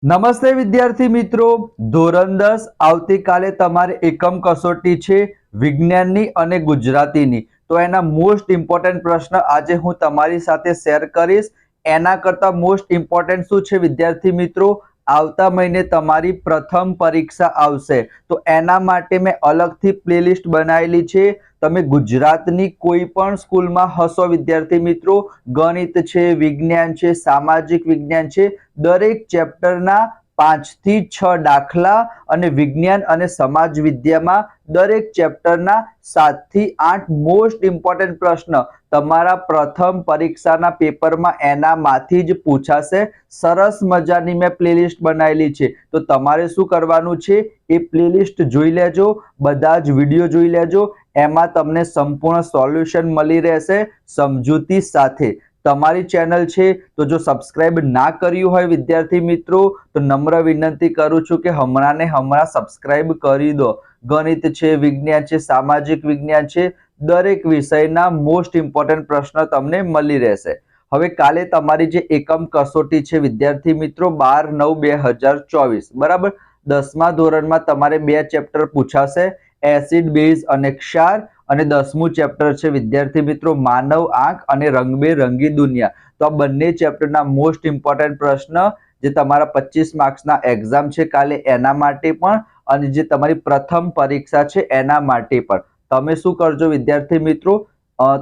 નમસ્તે વિદ્યાર્થી મિત્રો, ધોરણ 10 આવતીકાલે તમારે એકમ કસોટી છે વિજ્ઞાનની અને ગુજરાતીની। તો એના મોસ્ટ ઇમ્પોર્ટન્ટ પ્રશ્ન આજે હું તમારી સાથે શેર કરીશ। એના કરતા મોસ્ટ ઇમ્પોર્ટન્ટ શું છે વિદ્યાર્થી મિત્રો, આવતા મહિને તમારી પ્રથમ પરીક્ષા આવશે, તો એના માટે મેં અલગથી પ્લેલિસ્ટ બનાવેલી છે। તમે ગુજરાતની કોઈ પણ સ્કૂલમાં હશો વિદ્યાર્થી મિત્રો, ગણિત છે, વિજ્ઞાન છે, સામાજિક વિજ્ઞાન છે, દરેક ચેપ્ટરના 5 થી 6 દાખલા અને વિજ્ઞાન અને સમાજ વિદ્યામાં દરેક ચેપ્ટરના 7 થી 8 મોસ્ટ ઇમ્પોર્ટન્ટ પ્રશ્ન તમારા પ્રથમ પરીક્ષાના પેપરમાં એનામાંથી જ પૂછાશે। સરસ મજાની મેં પ્લેલિસ્ટ બનાવેલી છે, તો તમારે શું કરવાનું છે, એ પ્લેલિસ્ટ જોઈ લેજો, બધા જ વિડીયો જોઈ લેજો। એમાં તમને સંપૂર્ણ સોલ્યુશન મળી રહેશે સમજૂતી સાથે। તમારી ચેનલ છે તો જો સબસ્ક્રાઇબ ના કર્યું હોય વિદ્યાર્થી મિત્રો, તો નમ્ર વિનંતી કરું છું કે હમણાં ને હમણાં સબસ્ક્રાઇબ કરી દો। ગણિત છે, વિજ્ઞાન છે, સામાજિક વિજ્ઞાન છે, દરેક વિષયના મોસ્ટ ઇમ્પોર્ટન્ટ પ્રશ્ન તમને મળી રહેશે। હવે કાલે તમારી જે એકમ કસોટી છે વિદ્યાર્થી મિત્રો 12/9/2024, બરાબર, 10મા ધોરણમાં તમારે 2 ચેપ્ટર પૂછાશે, એસિડ, બેઝ અને ક્ષાર, અને 10મું ચેપ્ટર છે વિદ્યાર્થી મિત્રો માનવ આંખ અને રંગબેરંગી દુનિયા। તો આ બંને ચેપ્ટરના મોસ્ટ ઇમ્પોર્ટન્ટ પ્રશ્ન જે તમારા 25 માર્ક્સના એક્ઝામ છે કાલે એના માટે પણ, અને જે તમારી પ્રથમ પરીક્ષા છે એના માટે પણ તમે શું કરજો વિદ્યાર્થી મિત્રો,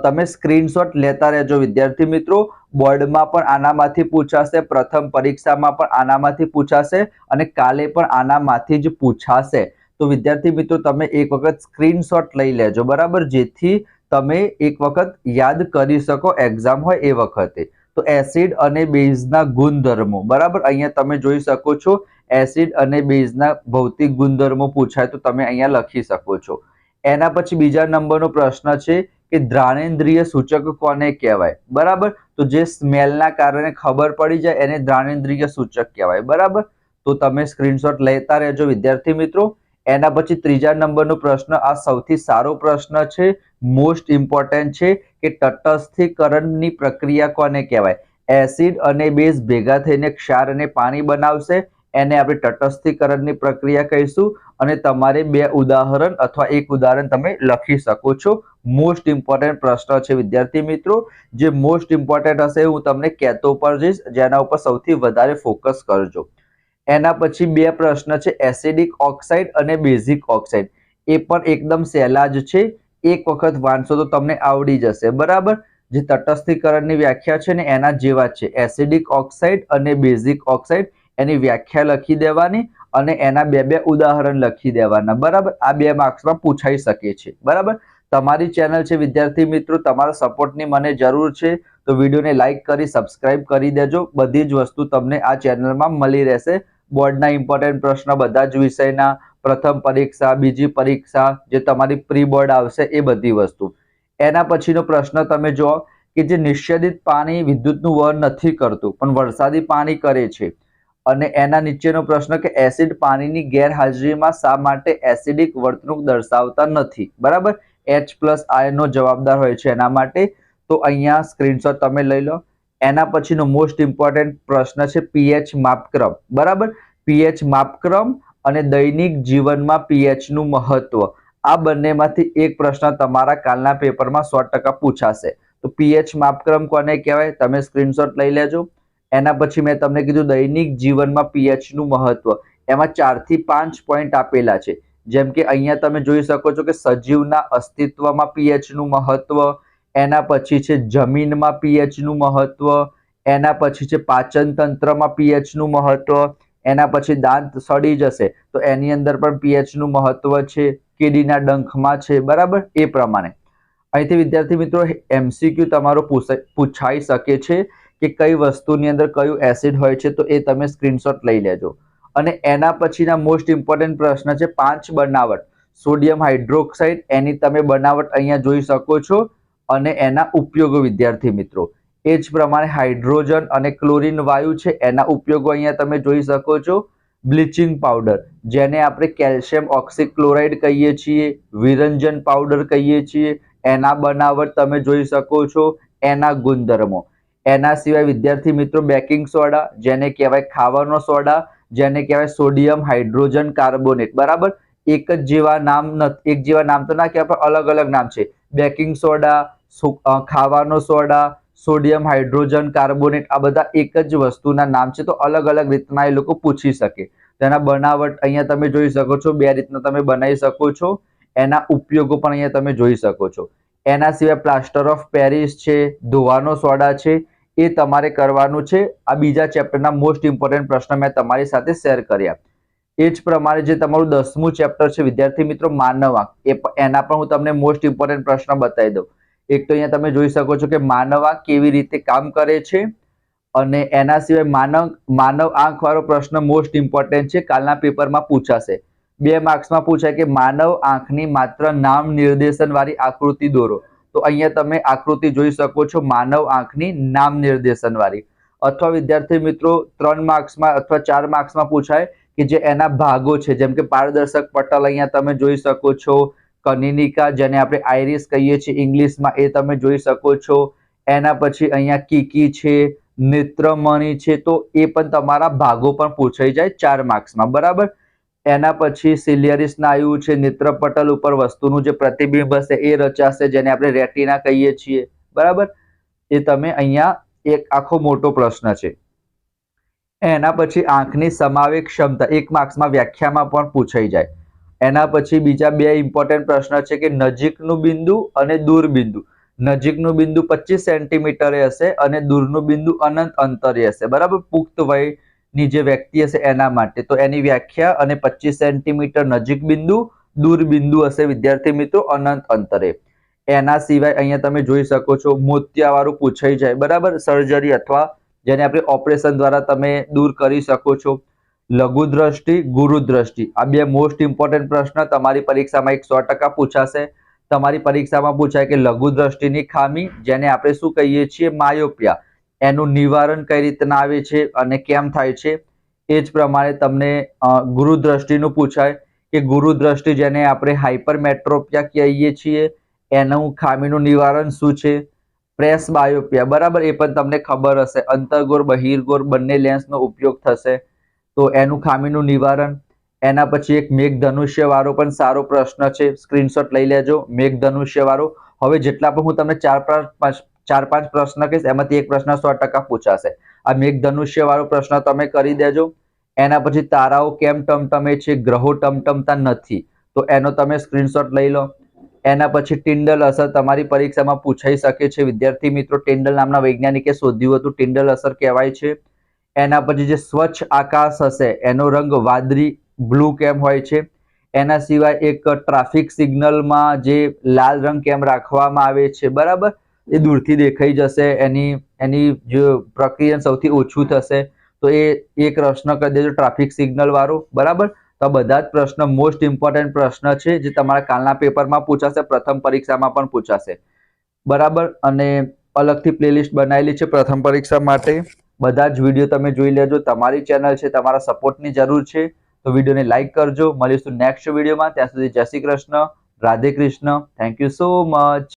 તમે સ્ક્રીનશોટ લેતા રહેજો વિદ્યાર્થી મિત્રો। બોર્ડમાં પણ આનામાંથી પૂછાશે, પ્રથમ પરીક્ષામાં પણ આનામાંથી પૂછાશે, અને કાલે પણ આનામાંથી જ પૂછાશે। તો વિદ્યાર્થી મિત્રો તમે એક વખત સ્ક્રીનશોટ લઈ લેજો, બરાબર, જેથી તમે એક વખત યાદ કરી શકો એક્ઝામ હોય એ વખતે। તો એસિડ અને બેઝના ગુણધર્મો, બરાબર, અહીંયા તમે જોઈ શકો છો એસિડ અને બેઝના ભૌતિક ગુણધર્મો પૂછાય તો તમે અહીંયા લખી શકો છો। એના પછી બીજા નંબરનો પ્રશ્ન છે કે ઘ્રાણેન્દ્રિય સૂચક કોને કહેવાય, બરાબર, તો જે સ્મેલના કારણે ખબર પડી જાય એને ઘ્રાણેન્દ્રિય સૂચક કહેવાય, બરાબર। તો તમે સ્ક્રીનશોટ લેતા રહેજો વિદ્યાર્થી મિત્રો। એના પછી ત્રીજા નંબરનો પ્રશ્ન, આ સૌથી સારો પ્રશ્ન છે, મોસ્ટ ઇમ્પોર્ટન્ટ છે કે તટસ્થીકરણની પ્રક્રિયા કોને કહેવાય। એસિડ અને બેઝ ભેગા થઈને ક્ષાર અને પાણી બનાવશે, એને આપણે તટસ્થીકરણની પ્રક્રિયા કહીશું, અને તમારે 2 ઉદાહરણ અથવા એક ઉદાહરણ તમે લખી શકો છો। મોસ્ટ ઇમ્પોર્ટન્ટ પ્રશ્ન છે વિદ્યાર્થી મિત્રો, જે મોસ્ટ ઇમ્પોર્ટન્ટ હશે હું તમને કહેતો પણ જઈશ, જેના ઉપર સૌથી વધારે ફોકસ કરજો। એના પછી 2 પ્રશ્ન છે એસિડિક ઓક્સાઇડ અને બેઝિક ઓક્સાઇડ, એ પણ એકદમ સહેલા જ છે, એક વખત વાંચશો તો તમને આવડી જશે, બરાબર। જે તટસ્થીકરણની વ્યાખ્યા છે ને એના જેવા છે, એસિડિક ઓક્સાઇડ અને બેઝિક ઓક્સાઇડ, એની વ્યાખ્યા લખી દેવાની અને એના 2 ઉદાહરણ લખી દેવાના, બરાબર। આ 2 માર્ક્સમાં પૂછાઈ શકે છે, બરાબર। તમારી ચેનલ છે વિદ્યાર્થી મિત્રો, તમારા સપોર્ટની મને જરૂર છે, તો વિડીયોને લાઈક કરી સબસ્ક્રાઇબ કરી દેજો। બધી જ વસ્તુ તમને આ ચેનલમાં મળી રહેશે, બોર્ડના ઇમ્પોર્ટન્ટ પ્રશ્ન બધા જ વિષયના, પ્રથમ પરીક્ષા, બીજી પરીક્ષા, જે તમારી પ્રી બોર્ડ આવશે એ બધી વસ્તુ। એના પછીનો પ્રશ્ન તમે જો કે જે નિષેધિત પાણી વિદ્યુતનું વહન નથી કરતું પણ વરસાદી પાણી કરે છે, અને એના નીચેનો પ્રશ્ન કે એસિડ પાણીની ગેરહાજરીમાં શા માટે એસિડિક વર્તણૂક દર્શાવતા નથી, બરાબર, H+ આયનનો જવાબદાર હોય છે એના માટે। તો અહીંયા સ્ક્રીનશોટ તમે લઈ લો। એના પછીનો મોસ્ટ ઇમ્પોર્ટન્ટ પ્રશ્ન છે પીએચ માપક્રમ, બરાબર, પીએચ માપક્રમ અને દૈનિક જીવનમાં પીએચ નું મહત્વ, આ બંનેમાંથી એક પ્રશ્ન તમારા કાલના પેપરમાં 100% પૂછાશે। તો પીએચ માપક્રમ કોને કહેવાય તમે સ્ક્રીનશોટ લઈ લેજો। એના પછી મેં તમને કીધું દૈનિક જીવનમાં પીએચ નું મહત્વ, એમાં 4 થી 5 પોઈન્ટ આપેલા છે, જેમ કે અહીંયા તમે જોઈ શકો છો કે સજીવના અસ્તિત્વમાં પીએચ નું મહત્વ, એના પછી છે જમીનમાં પીએચ નું મહત્વ, એના પછી છે પાચન તંત્રમાં પીએચ નું મહત્વ, એના પછી દાંત સડી જશે તો એની અંદર પણ પીએચ નું મહત્વ છે, કીડીના ડંખમાં છે, બરાબર। એ પ્રમાણે અહીંથી વિદ્યાર્થી મિત્રો MCQ તમારો પૂછાઈ શકે છે કે કઈ વસ્તુની અંદર કયું એસિડ હોય છે, તો એ તમે સ્ક્રીનશોટ લઈ લેજો। અને એના પછીના મોસ્ટ ઇમ્પોર્ટન્ટ પ્રશ્ન છે 5 બનાવટ, સોડિયમ હાઇડ્રોક્સાઇડ, એની તમે બનાવટ અહીંયા જોઈ શકો છો, અને એના ઉપયોગો વિદ્યાર્થી મિત્રો એ જ પ્રમાણે હાઇડ્રોજન અને ક્લોરીન વાયુ છે એના ઉપયોગો અહીંયા તમે જોઈ શકો છો। બ્લીચિંગ પાવડર, જેને આપણે કેલ્શિયમ ઓક્સીક્લોરાઇડ કહીએ છીએ, વિરંજન પાવડર કહીએ છીએ, એના બનાવટ તમે જોઈ શકો છો, એના ગુણધર્મો। એના સિવાય વિદ્યાર્થી મિત્રો બેકિંગ સોડા, જેને કહેવાય ખાવાનો સોડા, જેને કહેવાય સોડિયમ હાઇડ્રોજન કાર્બોનેટ, બરાબર. એક જેવા નામ તો ના કહેવાય, પણ અલગ અલગ નામ છે. બેકિંગ સોડા, ખાવાનો સોડા, સોડિયમ હાઇડ્રોજન કાર્બોનેટ, આ બધા એક જ વસ્તુના નામ છે. તો અલગ અલગ રીતના એ લોકો પૂછી શકે. તેના બનાવટ અહીંયા તમે જોઈ શકો છો, બે રીતના તમે બનાવી શકો છો. એના ઉપયોગો પણ અહીંયા તમે જોઈ શકો છો. એના સિવાય પ્લાસ્ટર ઓફ પેરિસ છે, ધોવાનો સોડા છે, એ તમારે કરવાનું છે. આ બીજા ચેપ્ટરના મોસ્ટ ઇમ્પોર્ટન્ટ પ્રશ્ન મેં તમારી સાથે શેર કર્યા. એ જ પ્રમાણે જે તમારું 10મું ચેપ્ટર છે વિદ્યાર્થી મિત્રો, માનવ આંખ, એના પણ હું તમને મોસ્ટ ઇમ્પોર્ટન્ટ પ્રશ્ન બતાવી દઉં. એક તો અહીંયા તમે જોઈ શકો છો કે માનવ આંખ કેવી રીતે કામ કરે છે, અને એના સિવાય માનવ આંખ વાળો પ્રશ્ન મોસ્ટ ઇમ્પોર્ટન્ટ છે, કાલના પેપરમાં પૂછાશે. 2 માર્ક્સમાં પૂછાય કે માનવ આંખની માત્ર નામ નિર્દેશન વાળી આકૃતિ દોરો. તો અહીંયા તમે આકૃતિ જોઈ શકો છો માનવ આંખની નામ નિર્દેશન વાળી. અથવા વિદ્યાર્થી મિત્રો 3 માર્ક્સમાં અથવા 4 માર્ક્સમાં પૂછાય કે જે એના ભાગો છે, જેમ કે પારદર્શક પટલ અહીંયા તમે જોઈ શકો છો, કનિનિકા જેને આપણે આઈરિસ કહીએ છીએ ઇંગ્લિશમાં, એ તમે જોઈ શકો છો. એના પછી અહીંયા કીકી છે, નેત્રમણિ છે, તો એ પણ તમારા ભાગો પણ પૂછાઈ જાય 4 માર્ક્સમાં, બરાબર. એના પછી સિલિયરી સ્નાયુ છે, નેત્રપટલ ઉપર વસ્તુનું જે પ્રતિબિંબ હશે એ રચાશે, જેને આપણે રેટિના કહીએ છીએ, બરાબર. એ તમે અહીંયા એક આખો મોટો પ્રશ્ન છે. એના પછી આંખની સમાવેશ ક્ષમતા 1 માર્ક્સમાં વ્યાખ્યામાં પણ પૂછાઈ જાય. એના પછી બીજા 2 ઇમ્પોર્ટન્ટ પ્રશ્ન છે કે નજીકનું બિંદુ અને દૂર બિંદુ. નજીકનું બિંદુ 25 સેન્ટીમીટરે હશે અને દૂરનું બિંદુ અનંત અંતરે હશે, બરાબર. પુખ્ત વયની જે વ્યક્તિ હશે એના માટે, તો એની વ્યાખ્યા અને 25 સેન્ટીમીટર નજીક બિંદુ, દૂર બિંદુ હશે વિદ્યાર્થી મિત્રો અનંત અંતરે. એના સિવાય અહીંયા તમે જોઈ શકો છો મોતિયાવાળું પૂછાઈ જાય, બરાબર. સર્જરી અથવા જેને આપણે ઓપરેશન દ્વારા તમે દૂર કરી શકો છો. લઘુ દ્રષ્ટિ, ગુરુ દ્રષ્ટિ, આ 2 મોસ્ટ ઇમ્પોર્ટન્ટ પ્રશ્ન તમારી પરીક્ષામાં 100% પૂછાશે. તમારી પરીક્ષામાં પૂછાય કે લઘુ દ્રષ્ટિની ખામી, જેને આપણે શું કહીએ છીએ, માયોપિયા, એનું નિવારણ કઈ રીતના આવે છે અને કેમ થાય છે. એ જ પ્રમાણે તમને ગુરુ દ્રષ્ટિનું પૂછાય કે ગુરુ દ્રષ્ટિ જેને આપણે હાઇપરમેટ્રોપિયા કહીએ છીએ, એનું ખામીનું નિવારણ શું છે. પ્રેસ બાયોપિયા, બરાબર, એ પણ તમને ખબર હશે, અંતર્ગોળ બહિર્ગોળ બંને લેન્સનો ઉપયોગ થશે, તો એનું ખામીનું નિવારણ. એના પછી એક મેઘધનુષ્ય વાળો પણ સારો પ્રશ્ન છે, સ્ક્રીનશોટ લઈ લેજો. મેઘધનુષ્ય વાળો, હવે જેટલા પણ હું તમને 4-5 પ્રશ્ન કહીશ એમાંથી એક પ્રશ્ન 100% પૂછાશે. આ મેઘધનુષ્ય વાળો પ્રશ્ન તમે કરી દેજો. એના પછી તારાઓ કેમ ટમટમે છે, ગ્રહો ટમટમતા નથી, તો એનો તમે સ્ક્રીનશોટ લઈ લો. એના પછી ટિન્ડલ અસર તમારી પરીક્ષામાં પૂછાઈ શકે છે વિદ્યાર્થી મિત્રો. ટિન્ડલ નામના વૈજ્ઞાનિકે શોધ્યું હતું, ટિન્ડલ અસર કહેવાય છે. એના પછી જે સ્વચ્છ આકાશ હશે એનો રંગ વાદળી બ્લુ કેમ હોય છે. એના સિવાય એક ટ્રાફિક સિગ્નલમાં જે લાલ રંગ કેમ રાખવામાં આવે છે, બરાબર, એ દૂરથી દેખાઈ જશે, એની જે પ્રક્રિયા સૌથી ઓછું થશે, તો એ એક પ્રશ્ન કરી દેજો ટ્રાફિક સિગ્નલ વાળો, બરાબર. તો બધા જ પ્રશ્ન મોસ્ટ ઇમ્પોર્ટન્ટ પ્રશ્ન છે જે તમારા કાલના પેપરમાં પૂછાશે, પ્રથમ પરીક્ષામાં પણ પૂછાશે, બરાબર. અને અલગથી પ્લેલિસ્ટ બનાવેલી છે પ્રથમ પરીક્ષા માટે. બધા જ વિડીયો તમે જોઈ લેજો. તમારી ચેનલ છે, તમારા સપોર્ટની જરૂર છે, તો વિડીયોને લાઈક કરજો. મળીશું નેક્સ્ટ વિડીયોમાં. ત્યાં સુધી જય Shri Krishna, Radhe Krishna. Thank you so much.